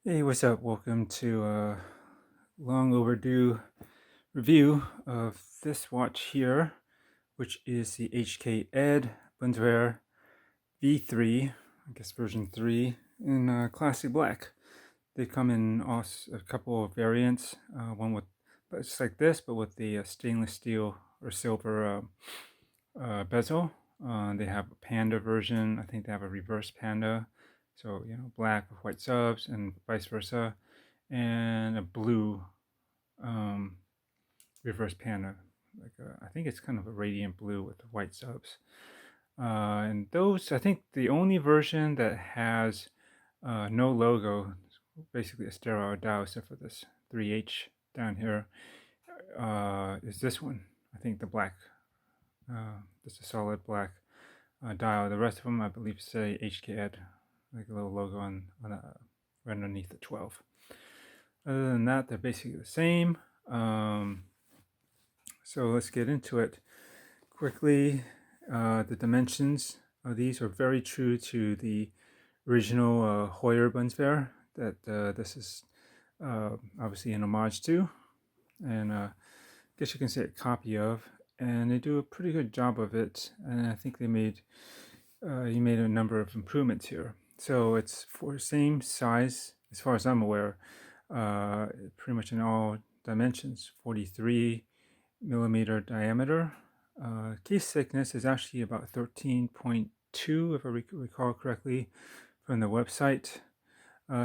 Hey, what's up? Welcome to a long overdue review of this watch here, which is the HKED Bundeswehr V3, I guess version 3, in classic black. They come in also a couple of variants, one with just like this, but with the stainless steel or silver bezel. They have a panda version. I think they have a reverse panda, so black with white subs and vice versa, and a blue um, reverse panda. I think it's kind of a radiant blue with the white subs. And those, I think the only version that has no logo, basically a sterile dial except for this 3H down here, is this one. I think the black, just a solid black dial. The rest of them, I believe, say HKED, like a little logo right underneath the 12. Other than that, they're basically the same. So let's get into it quickly. The dimensions of these are very true to the original Hoyer Bundeswehr that this is obviously an homage to, and I guess you can say a copy of. And they do a pretty good job of it, and I think you made a number of improvements here. So it's for the same size, as far as I'm aware, pretty much in all dimensions, 43 millimeter diameter. Case thickness is actually about 13.2, if I recall correctly, from the website.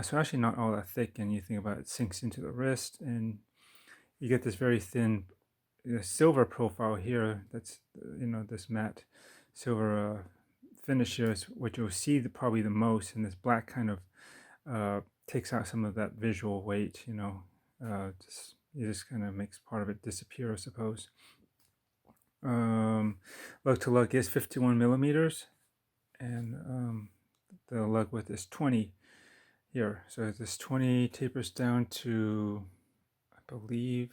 So actually not all that thick, and you think about it, sinks into the wrist, and you get this very thin silver profile here. That's this matte silver finish here is what you'll see probably the most, and this black kind of takes out some of that visual weight. It just kind of makes part of it disappear, I suppose. Lug to lug is 51 millimeters, and the lug width is 20 here. So this 20 tapers down to, I believe,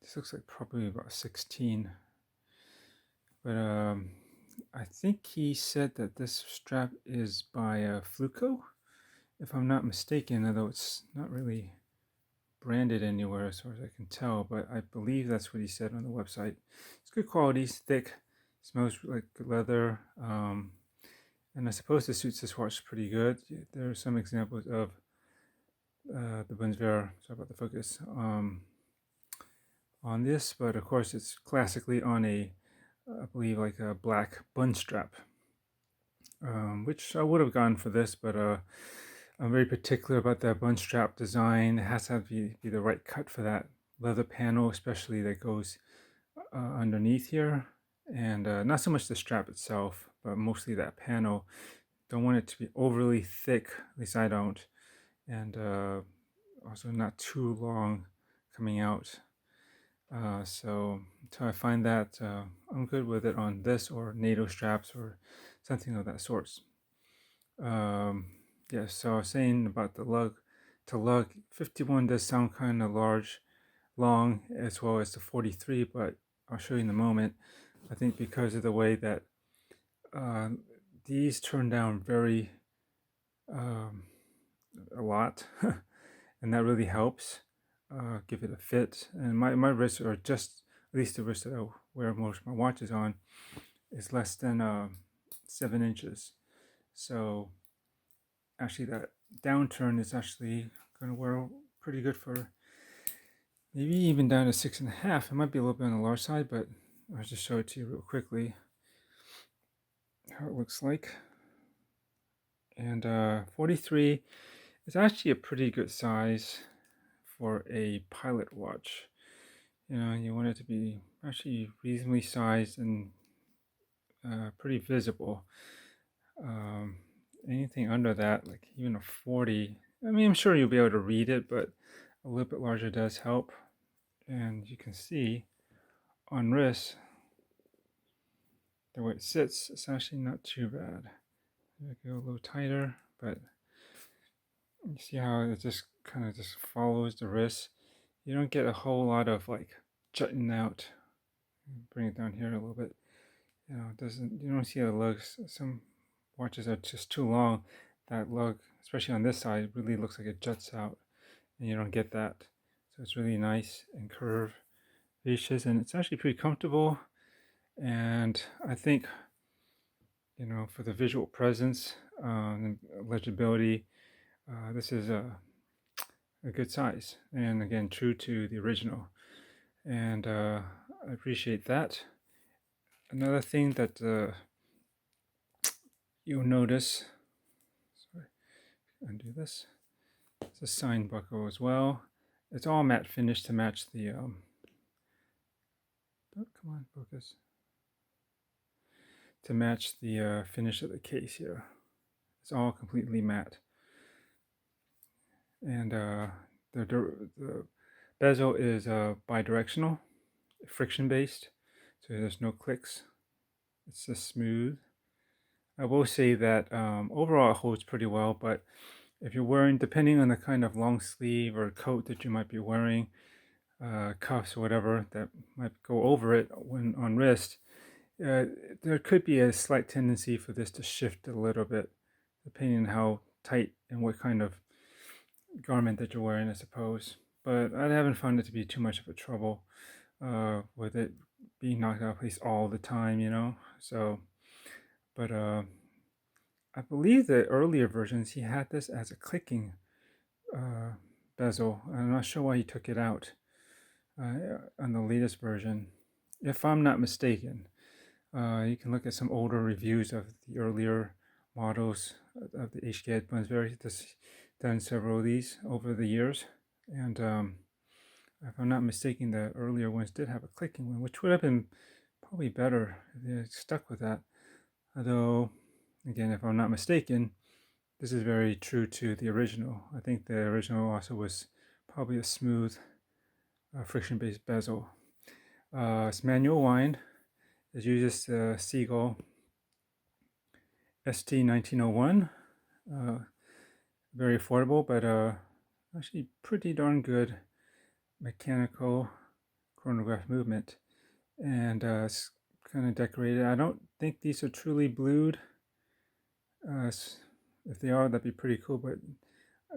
this looks like probably about 16. But I think he said that this strap is by Fluco, if I'm not mistaken, although it's not really branded anywhere as far as I can tell, but I believe that's what he said on the website. It's good quality, it's thick, smells like leather, and I suppose this suits this watch pretty good. There are some examples of the Bundeswehr, sorry about the focus, on this, but of course it's classically on I believe like a black bund strap, which I would have gone for this, but I'm very particular about that bund strap design. It has to be the right cut for that leather panel, especially that goes underneath here, and not so much the strap itself, but mostly that panel. Don't want it to be overly thick, at least I don't, and also not too long coming out. So until I find that, I'm good with it on this or NATO straps or something of that sort. Yeah, so I was saying about the lug to lug, 51 does sound kind of long, as well as the 43, but I'll show you in a moment. I think because of the way that these turn down very a lot, and that really helps give it a fit. And my wrists are just, at least the wrist that I wear most of my watches on, is less than 7 inches. So actually that downturn is actually going to wear pretty good for maybe even down to 6.5. It might be a little bit on the large side, but I'll just show it to you real quickly how it looks like. And 43 is actually a pretty good size for a pilot watch. You want it to be actually reasonably sized and pretty visible. Anything under that, like even a 40, I mean, I'm sure you'll be able to read it, but a little bit larger does help. And you can see on wrist, the way it sits, it's actually not too bad. I go a little tighter, but you see how it just kind of just follows the wrist. You don't get a whole lot of like jutting out. Bring it down here a little bit. You don't see the lugs. Some watches are just too long. That lug especially on this side, really looks like it juts out, and you don't get that. So it's really nice and curvaceous, and it's actually pretty comfortable. And I think, for the visual presence and legibility, this is a good size, and again, true to the original. And I appreciate that. Another thing that you'll notice, sorry, undo this, it's a sign buckle as well. It's all matte finish to match the, oh, come on, focus. To match the finish of the case here. It's all completely matte. And the bezel is bidirectional, friction based, so there's no clicks. It's just smooth. I will say that overall it holds pretty well, but if you're wearing, depending on the kind of long sleeve or coat that you might be wearing, cuffs or whatever that might go over it when on wrist, there could be a slight tendency for this to shift a little bit, depending on how tight and what kind of garment that you're wearing, I suppose. But I haven't found it to be too much of a trouble with it being knocked out of place all the time, So, but I believe the earlier versions he had this as a clicking bezel. I'm not sure why he took it out on the latest version, if I'm not mistaken. You can look at some older reviews of the earlier models of the HKED Bundeswehr. He's done several of these over the years, and if I'm not mistaken, the earlier ones did have a clicking one, which would have been probably better if they had stuck with that. Although, again, if I'm not mistaken, this is very true to the original. I think the original also was probably a smooth friction-based bezel. It's manual wind. It uses the Sea-Gull ST1901. Very affordable, but actually pretty darn good mechanical chronograph movement. And it's kind of decorated. I don't think these are truly blued. If they are, that'd be pretty cool, but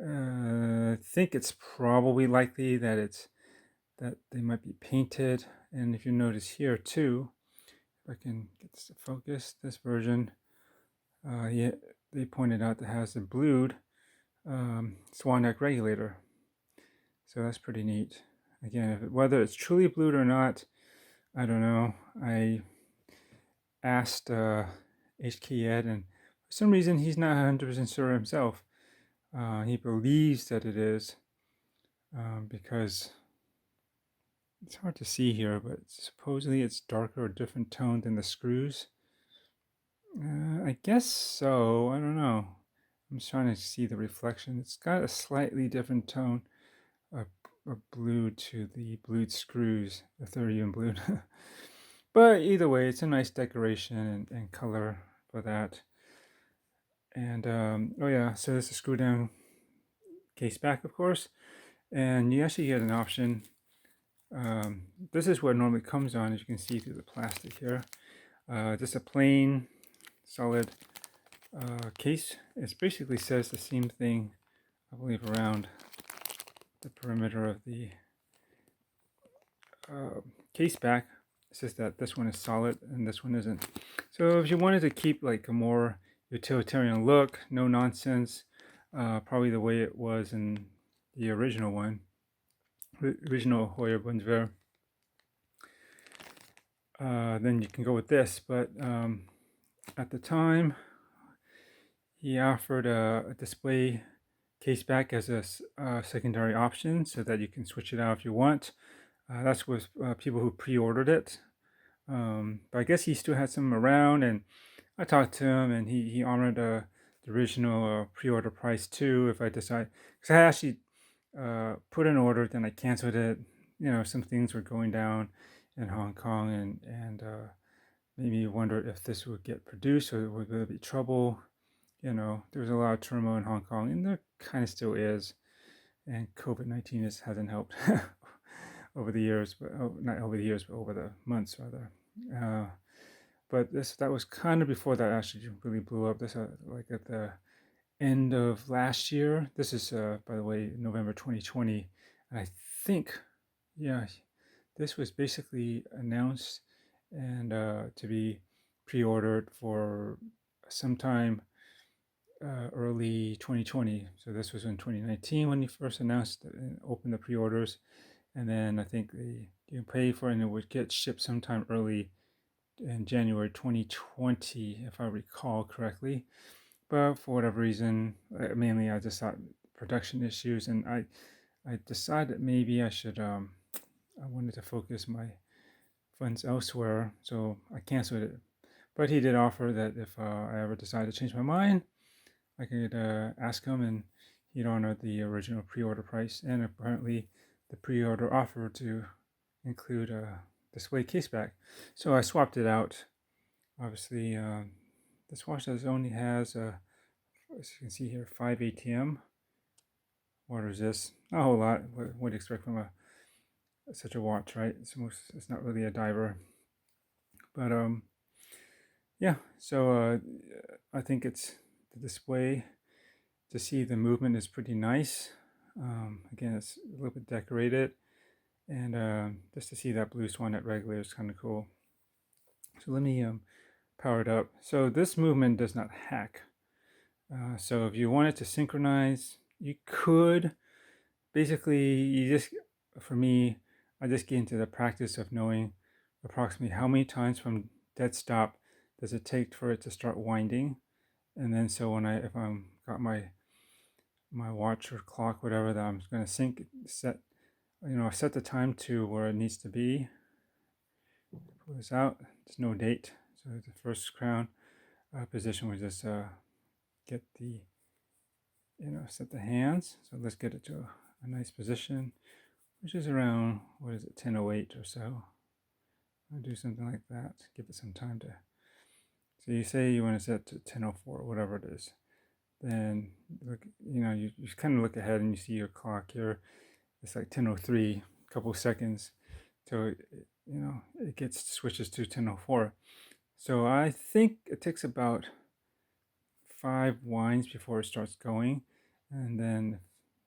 I think it's probably likely that they might be painted. And if you notice here too, if I can get this to focus, this version, they pointed out that has a blued swan neck regulator. So that's pretty neat. Again, whether it's truly blued or not, I don't know. I asked HKED, and for some reason he's not 100% sure himself. He believes that it is because it's hard to see here, but supposedly it's darker or different tone than the screws. I guess so. I don't know. I'm just trying to see the reflection. It's got a slightly different tone of blue to the blued screws, if they're even blued. But either way, it's a nice decoration and color for that. And oh yeah, so this is a screw down case back, of course. And you actually get an option. This is what it normally comes on, as you can see through the plastic here. Just a plain, solid case. It basically says the same thing, I believe, around the perimeter of the case back. It says that this one is solid and this one isn't. So if you wanted to keep like a more utilitarian look, no nonsense, probably the way it was in the original one, original HKED Bundeswehr, then you can go with this. But at the time, he offered a display case back as a secondary option so that you can switch it out if you want. That's with people who pre-ordered it. But I guess he still had some around, and I talked to him, and he honored the original pre-order price too if I decide. Because I actually put an order, then I canceled it. Some things were going down in Hong Kong, and made me wonder if this would get produced or would there be trouble. There was a lot of turmoil in Hong Kong, and there kind of still is. And COVID-19 hasn't helped over the years, but not over the years, but over the months rather. But that was kind of before that actually really blew up. This like at the end of last year. This is, by the way, November 2020. And I think, yeah, this was basically announced and to be pre-ordered for sometime early 2020. So this was in 2019 when he first announced and opened the pre-orders. And then I think you pay for it and it would get shipped sometime early in January 2020, if I recall correctly. But for whatever reason, mainly I just thought production issues, and I decided maybe I should I wanted to focus my funds elsewhere, so I canceled it. But he did offer that if I ever decided to change my mind, I could ask him, and he'd honor the original pre-order price. And apparently, the pre-order offer to include a display case back. So I swapped it out. Obviously, this watch only has, as you can see here, 5 ATM. What is this? A whole lot. What do you expect from such a watch, right? It's not really a diver, but yeah. So I think it's the display to see the movement is pretty nice. Again, it's a little bit decorated, and just to see that blue swan at regular is kind of cool. So let me power it up. So this movement does not hack. So if you wanted to synchronize, you could. Basically, for me, I just get into the practice of knowing approximately how many times from dead stop does it take for it to start winding. And then so if I'm got my watch or clock, whatever, that I'm going to set the time to where it needs to be. Pull this out. There's no date. So the first crown position we just get the, set the hands. So let's get it to a nice position, which is around, 10:08 or so. I'll do something like that. Give it some time to. So you say you want to set to 10:04, whatever it is. Then look, you kind of look ahead and you see your clock here. It's like 10:03, a couple of seconds, so it switches to 10:04. So I think it takes about 5 winds before it starts going, and then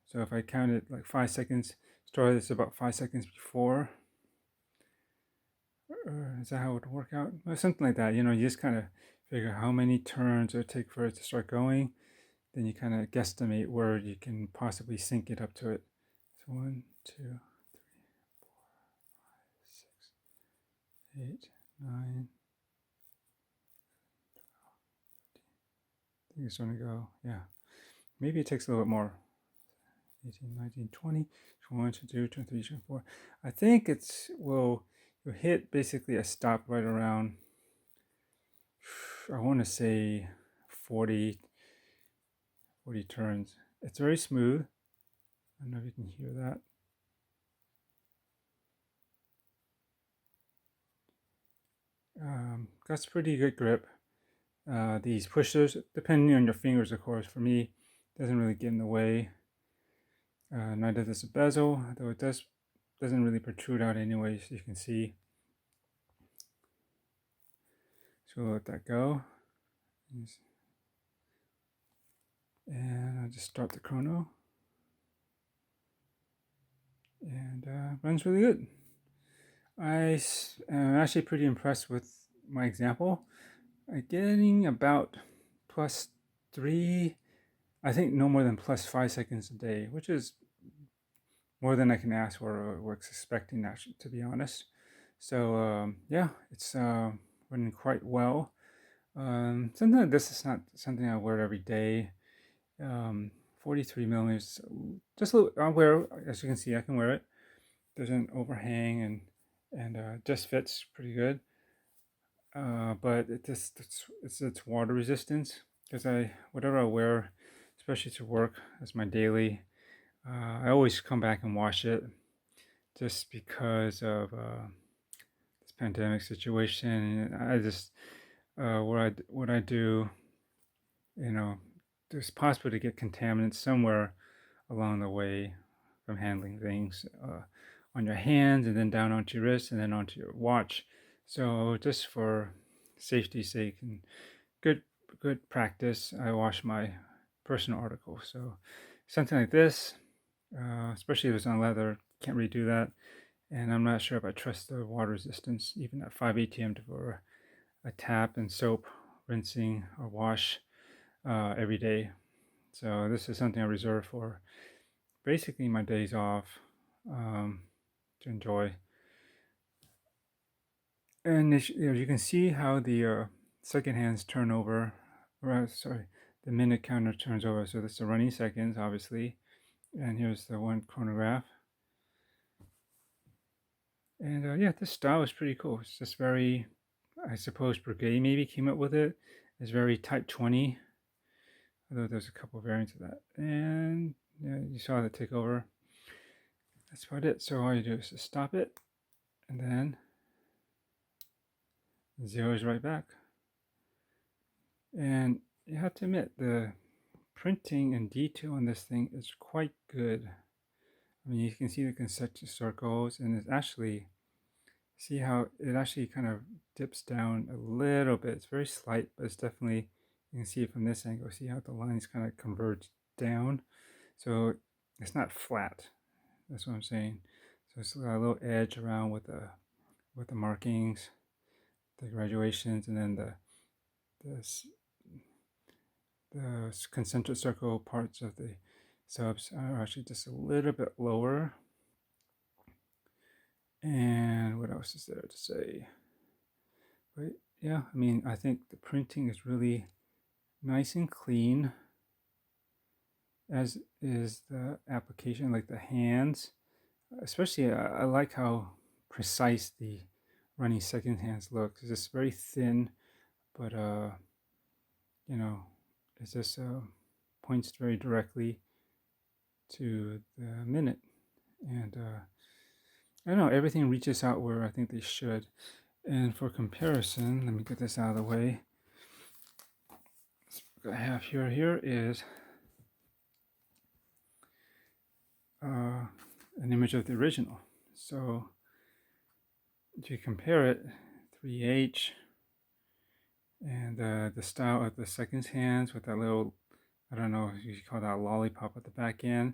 so if I count it like 5 seconds, start it's about 5 seconds before. Is that how it would work out? Or something like that. You just kind of figure how many turns it would take for it to start going. Then you kind of guesstimate where you can possibly sync it up to it. So 1, 2, 3, 4, 5, 6, 8, 9. I think it's going to go, yeah. Maybe it takes a little bit more. 18, 19, 20, 21, 22, 23, 24. I think you'll hit basically a stop right around, I want to say 40 turns. It's very smooth. I don't know if you can hear that. That's pretty good grip. These pushers, depending on your fingers, of course, for me, doesn't really get in the way. Neither does the bezel, though it doesn't really protrude out anyway, so you can see. So we'll let that go. And I'll just start the chrono. And runs really good. I am actually pretty impressed with my example. I'm getting about +3, I think no more than +5 seconds a day, which is more than I can ask for or was expecting, actually, to be honest. So yeah, it's running quite well. Something like this is not something I wear every day. 43 millimeters, just a little. I'll wear, as you can see, I can wear it. Doesn't overhang and just fits pretty good. But it's water resistance, because whatever I wear, especially to work as my daily, I always come back and wash it, just because of this pandemic situation. I just what I do, there's possible to get contaminants somewhere along the way from handling things on your hands and then down onto your wrist and then onto your watch. So just for safety's sake and good practice, I wash my personal article. So something like this, especially if it's on leather, can't really do that. And I'm not sure if I trust the water resistance, even at 5 ATM for a tap and soap rinsing or wash every day. So this is something I reserve for basically my days off to enjoy. And you can see how the second hands turn over, or sorry, the minute counter turns over. So this is the running seconds, obviously. And here's the one chronograph. And yeah, this style is pretty cool. It's just very, I suppose Brigade maybe came up with it. It's very Type 20, although there's a couple variants of that. And yeah, you saw the take over. That's about it. So all you do is just stop it, and then zeroes right back. And you have to admit, the printing and detail on this thing is quite good. I mean, you can see the concentric circles, and it's actually, see how it actually kind of dips down a little bit. It's very slight, but it's definitely, you can see it from this angle. See how the lines kind of converge down? So it's not flat. That's what I'm saying. So it's got a little edge around with the markings, the graduations, and then the concentric circle parts of the subs are actually just a little bit lower. And what else is there to say? But yeah, I mean, I think the printing is really nice and clean, as is the application, like the hands. Especially, I like how precise the running second hands look. It's just very thin, but you know, it just points very directly to the minute. And I don't know, everything reaches out where I think they should. And for comparison, let me get this out of the way. What I have here is an image of the original. So if you compare it, 3H, and the style of the seconds hands with that little, I don't know if you call that a lollipop at the back end,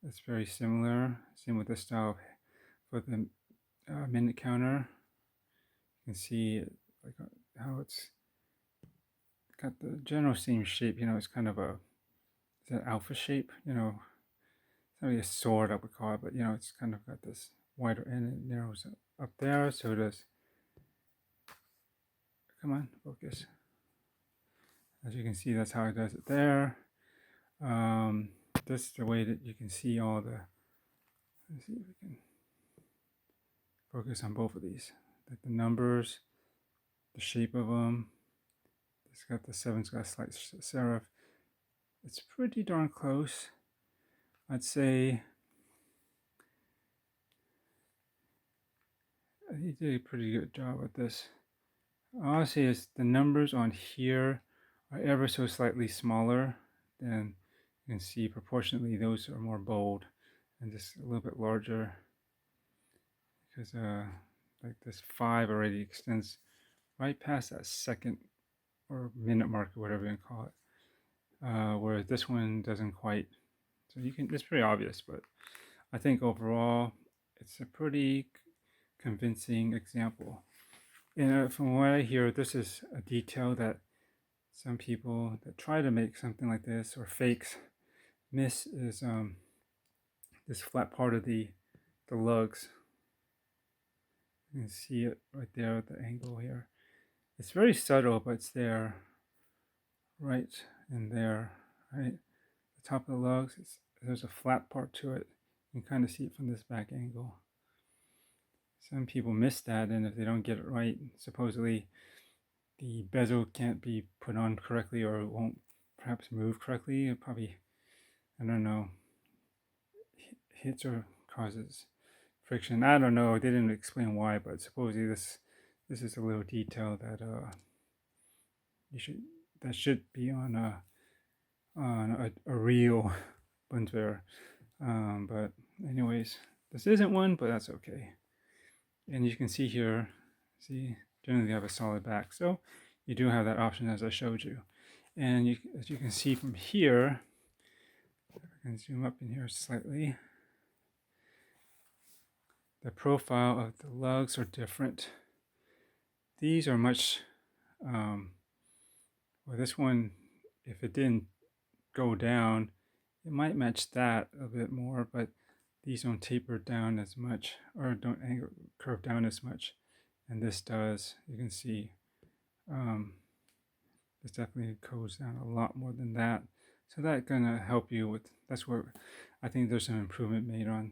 it's very similar. Same with the style for the minute counter. You can see like how it's got the general same shape. You know, it's kind of a, is that alpha shape? You know, it's not really a sword I would call it, but you know, it's kind of got this wider end and it narrows up there. So does, come on, focus. As you can see, that's how it does it there. This is the way that you can see all the, let's see if we can focus on both of these. Like the numbers, the shape of them. It's got the 7's got a slight serif. It's pretty darn close. I'd say he did a pretty good job with this. Honestly, it's the numbers on here are ever so slightly smaller than you can see. Proportionately, those are more bold and just a little bit larger, because like this 5 already extends right past that second or minute mark or whatever you can call it, whereas this one doesn't quite. So you can, it's pretty obvious, but I think overall it's a pretty convincing example. And from what I hear, this is a detail that some people that try to make something like this or fakes miss, is this flat part of the lugs. You can see it right there at the angle here. It's very subtle, but it's there, right in there, right? The top of the lugs, there's a flat part to it. You can kind of see it from this back angle. Some people miss that, and if they don't get it right, supposedly the bezel can't be put on correctly, or it won't perhaps move correctly. It probably, I don't know, hits or causes friction. I don't know. They didn't explain why, but supposedly this is a little detail that should be on a real Bundeswehr. But anyways, this isn't one, but that's okay. And you can see here, see, generally they have a solid back, so you do have that option as I showed you. And as you can see from here, I can zoom up in here slightly. The profile of the lugs are different. These are much, well, this one, if it didn't go down, it might match that a bit more, but these don't taper down as much, or don't curve down as much, and this does. You can see this definitely goes down a lot more than that. So that's gonna help you with, that's where I think there's some improvement made on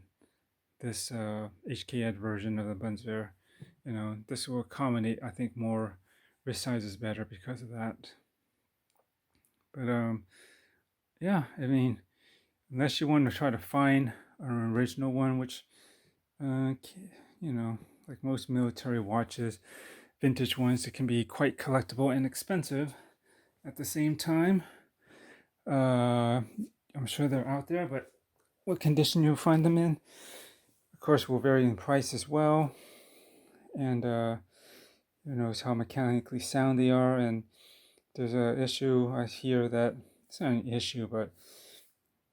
this HKED version of the Bundeswehr. You know, this will accommodate, I think, more wrist sizes better because of that. But yeah, I mean, unless you want to try to find an original one, which you know, like most military watches, vintage ones, it can be quite collectible and expensive at the same time. I'm sure they're out there, but what condition you'll find them in, of course, will vary in price as well. And who knows how mechanically sound they are. And there's an issue I hear that, it's not an issue, but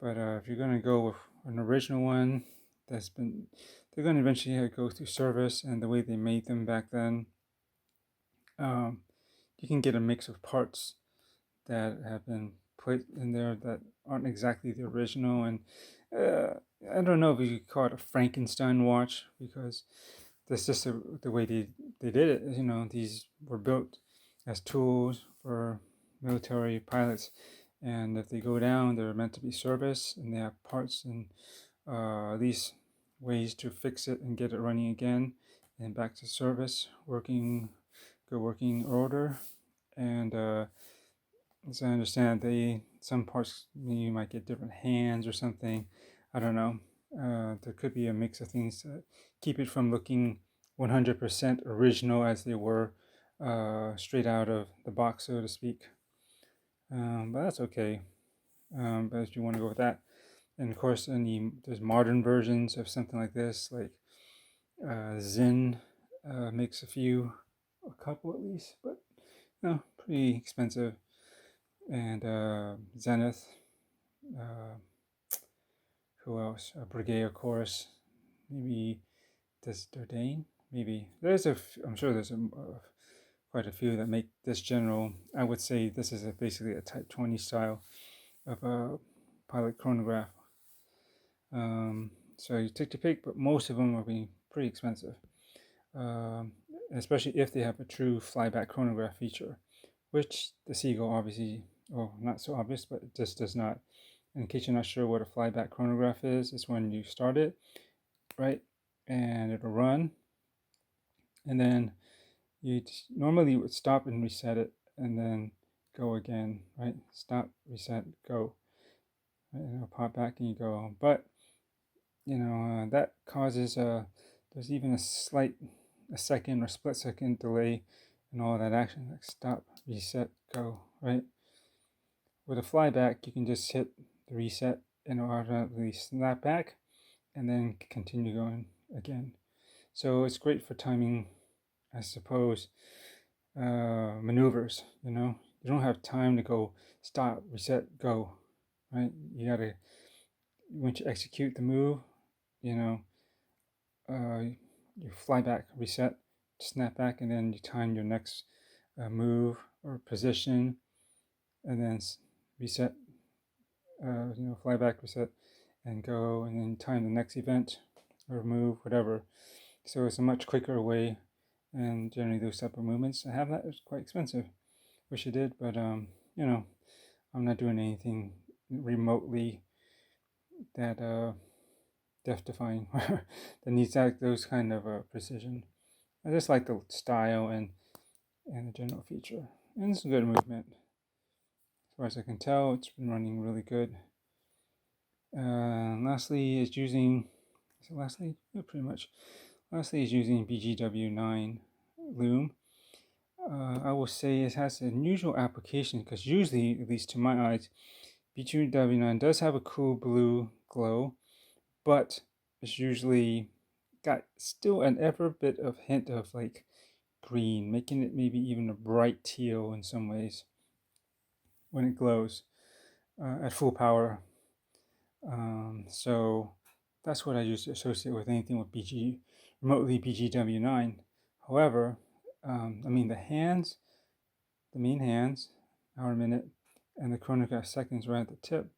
if you're going to go with an original one that's been, they're going to eventually go through service, and the way they made them back then, you can get a mix of parts that have been put in there that aren't exactly the original. And I don't know if you could call it a Frankenstein watch, because that's just the way they did it. You know, these were built as tools for military pilots, and if they go down, they're meant to be serviced, and they have parts and these ways to fix it and get it running again and back to service, good working order. And as I understand, some parts you might get different hands or something. I don't know. There could be a mix of things that keep it from looking 100% original as they were straight out of the box, so to speak. But that's okay. But if you want to go with that, and of course, there's modern versions of something like this, like Zen makes a couple at least, but no, pretty expensive. And Zenith, who else? Brigade, of course. Maybe this Dordain. Maybe I'm sure there's quite a few that make this general. I would say this is basically a Type 20 style of a pilot chronograph. So you take your pick, but most of them will be pretty expensive, especially if they have a true flyback chronograph feature, which the Sea-Gull obviously, not so obvious, but it just does not. In case you're not sure what a flyback chronograph is, it's when you start it, right, and it'll run, and then you normally would stop and reset it, and then go again, right? Stop, reset, go, right? And it'll pop back and you go. But you know that causes there's even a second or split second delay in all that action, like stop, reset, go, right? With a flyback, you can just hit the reset and it'll automatically snap back and then continue going again. So it's great for timing, I suppose, maneuvers. You know, you don't have time to go stop, reset, go, right? You gotta, once you execute the move, you know, you fly back, reset, snap back, and then you time your next move or position, and then reset, fly back, reset, and go, and then time the next event or move, whatever. So it's a much quicker way, and generally those type of movements, to have that is quite expensive. Wish I did, but you know, I'm not doing anything remotely that death-defying that needs those kind of precision. I just like the style and the general feature, and it's a good movement. As far as I can tell, it's been running really good. Lastly, is using BGW9 Loom. I will say it has an unusual application, because usually, at least to my eyes, BGW9 does have a cool blue glow, but it's usually got still an ever bit of hint of like green, making it maybe even a bright teal in some ways. when it glows at full power. So that's what I usually associate with anything with remotely BGW9. However, I mean the main hands, hour minute, and the chronograph seconds right at the tip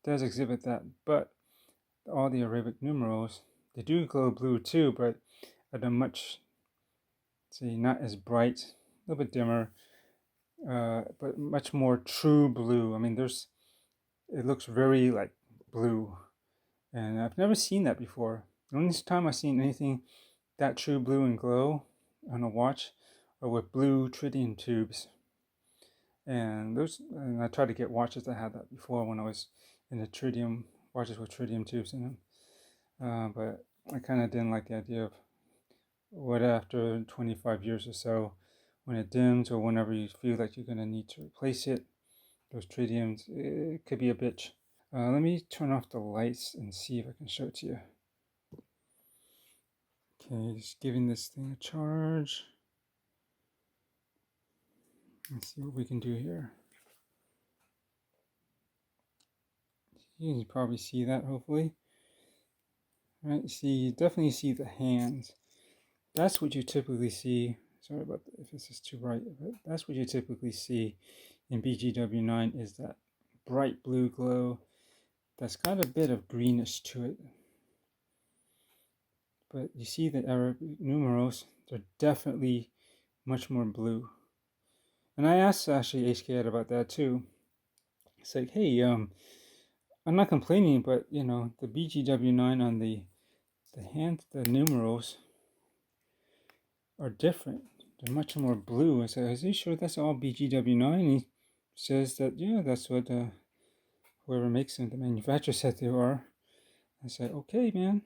does exhibit that, but all the Arabic numerals, they do glow blue too, but at a much, say, not as bright, a little bit dimmer, but much more true blue. I mean, it looks very like blue, and I've never seen that before. The only time I've seen anything that true blue and glow on a watch are with blue tritium tubes. And I tried to get watches that had that before when I was in the watches with tritium tubes in them. But I kind of didn't like the idea of what after 25 years or so, when it dims or whenever you feel like you're going to need to replace it, those tritiums, it could be a bitch. Let me turn off the lights and see if I can show it to you. Okay, just giving this thing a charge. Let's see what we can do here. You can probably see that, hopefully. All right, you definitely see the hands. That's what you typically see. Sorry about if this is too bright, but that's what you typically see in BGW9 is that bright blue glow that's got a bit of greenish to it. But you see the Arabic numerals, they're definitely much more blue. And I asked actually HKED about that too. It's like, hey, I'm not complaining, but you know, the BGW9 on the numerals are different. They're much more blue. I said, is he sure that's all BGW9? And he says that, yeah, that's what whoever makes them, the manufacturer, said they are. I said, okay, man.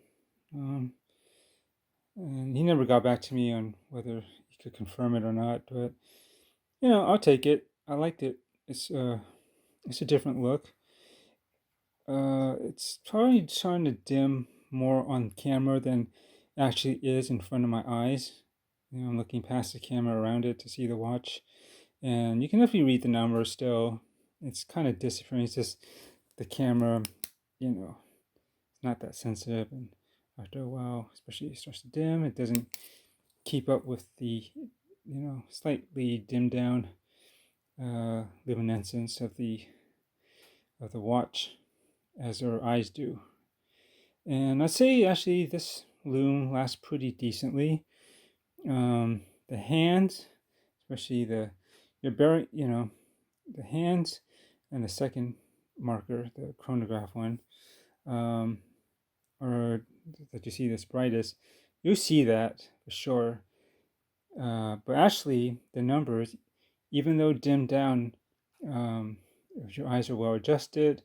And he never got back to me on whether he could confirm it or not. But, you know, I'll take it. I liked it. It's a different look. It's probably trying to dim more on camera than actually is in front of my eyes. You know, I'm looking past the camera around it to see the watch, and you can definitely read the numbers still. It's kind of different. It's just the camera, you know, it's not that sensitive, and after a while, especially it starts to dim, it doesn't keep up with the, you know, slightly dimmed down luminescence of the watch as our eyes do. And I'd say actually this loom lasts pretty decently. The hands, especially the hands and the second marker, the chronograph one, or that you see this brightest, you see that for sure. But actually, the numbers, even though dimmed down, if your eyes are well adjusted,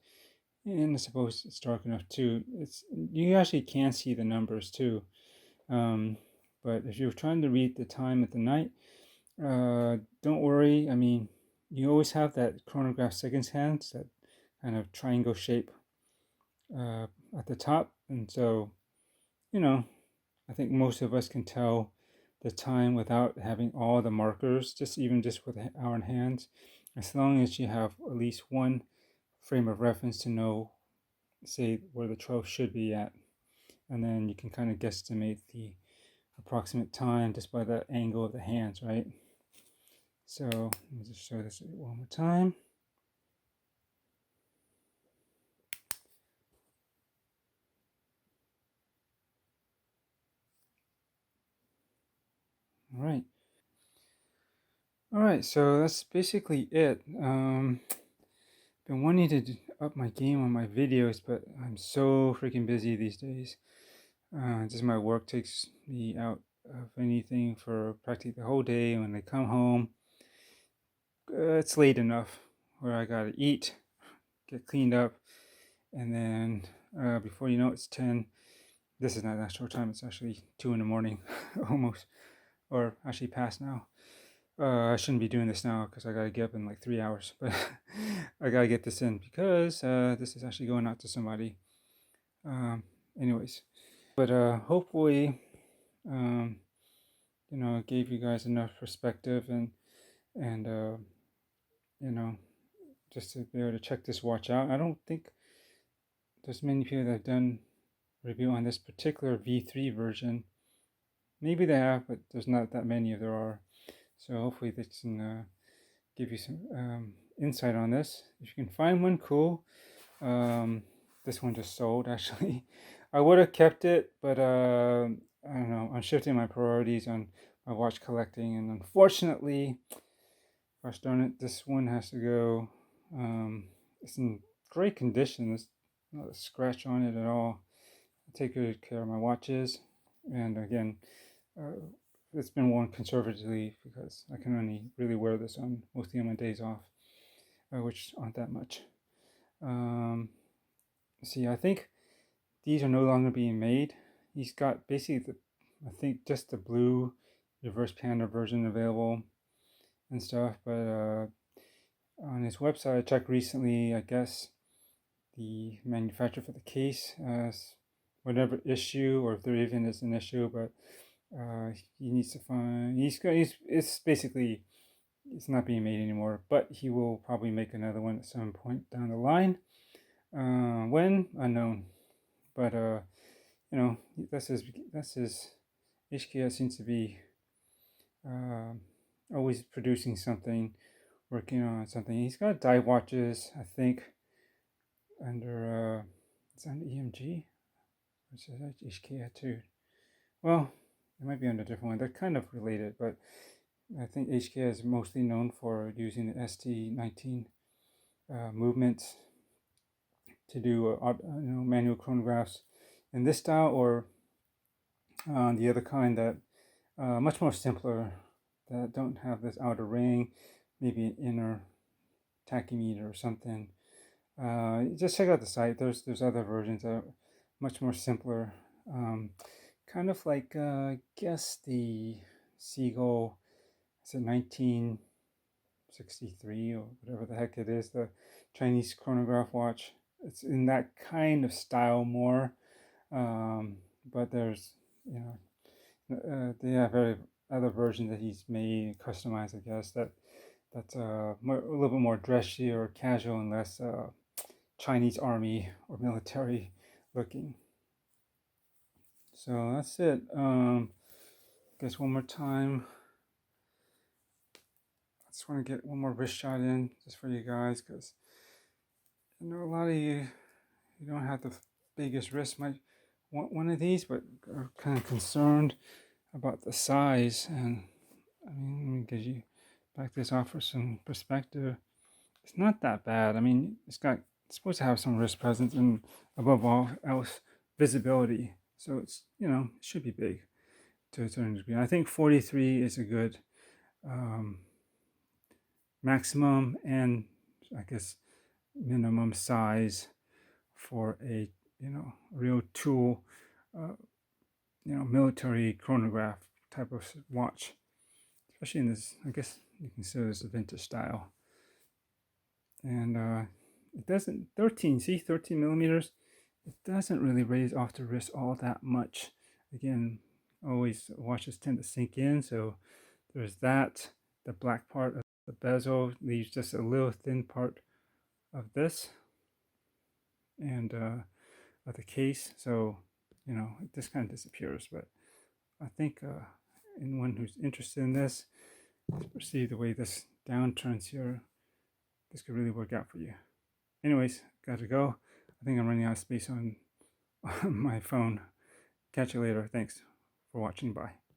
and I suppose it's dark enough too, you actually can see the numbers too. But if you're trying to read the time at the night, don't worry. I mean, you always have that chronograph seconds hands, that kind of triangle shape at the top. And so, you know, I think most of us can tell the time without having all the markers, just with our hands, as long as you have at least one frame of reference to know, say, where the 12 should be at. And then you can kind of guesstimate the approximate time just by the angle of the hands, right? So let me just show this one more time. All right, so that's basically it. Been wanting to up my game on my videos, but I'm so freaking busy these days. Just my work takes me out of anything for practically the whole day. When I come home, it's late enough where I gotta eat, get cleaned up, and then before you know it, it's 10. This is not actual time, it's actually 2 in the morning almost, or actually past now. I shouldn't be doing this now because I gotta get up in like 3 hours, but I gotta get this in because this is actually going out to somebody. Anyways, but hopefully, you know, it gave you guys enough perspective and you know, just to be able to check this watch out. I don't think there's many people that have done review on this particular V3 version. Maybe they have, but there's not that many if there are. So hopefully this can give you some insight on this. If you can find one, cool. This one just sold, actually. I would have kept it, but I don't know. I'm shifting my priorities on my watch collecting, and unfortunately, gosh darn it, this one has to go. It's in great condition. There's not a scratch on it at all. I take good care of my watches, and again, it's been worn conservatively because I can only really wear this on mostly on my days off, which aren't that much. See, I think these are no longer being made. He's got basically I think just the blue reverse panda version available and stuff, but on his website I checked recently, I guess the manufacturer for the case has whatever issue, or if there even is an issue, but he needs to find, it's basically, it's not being made anymore, but he will probably make another one at some point down the line. When? Unknown. But you know, that's his HKED seems to be always producing something, working on something. He's got dive watches, I think, under it's under EMG, which is HKED too. Well, it might be under a different one. They're kind of related, but I think HKED is mostly known for using the ST19 movements to do manual chronographs in this style, or the other kind that much more simpler, that don't have this outer ring, maybe an inner tachymeter or something. Just check out the site. There's other versions that are much more simpler. Kind of like I guess the Sea-Gull, it's a 1963 or whatever the heck it is, the Chinese chronograph watch. It's in that kind of style more, but there's, you know, they have other versions that he's made, customized, I guess, that's a little bit more dressy or casual and less Chinese army or military looking. So that's it. I guess one more time. I just want to get one more wrist shot in just for you guys, because I know a lot of you don't have the biggest wrist, might want one of these, but are kind of concerned about the size. And I mean, let me get you back this off for some perspective. It's not that bad. I mean, it's supposed to have some wrist presence and above all else visibility. So it's, you know, it should be big to a certain degree. I think 43 is a good maximum and I guess minimum size for a, you know, real tool, you know, military chronograph type of watch, especially in this, I guess you consider this a vintage style. And it doesn't, 13 millimeters, it doesn't really raise off the wrist all that much. Again, always watches tend to sink in, so there's that. The black part of the bezel leaves just a little thin part of this and of the case, so you know, this kind of disappears. But I think anyone who's interested in this, perceive the way this down turns here, this could really work out for you. Anyways, got to go. I think I'm running out of space on my phone. Catch you later. Thanks for watching. Bye.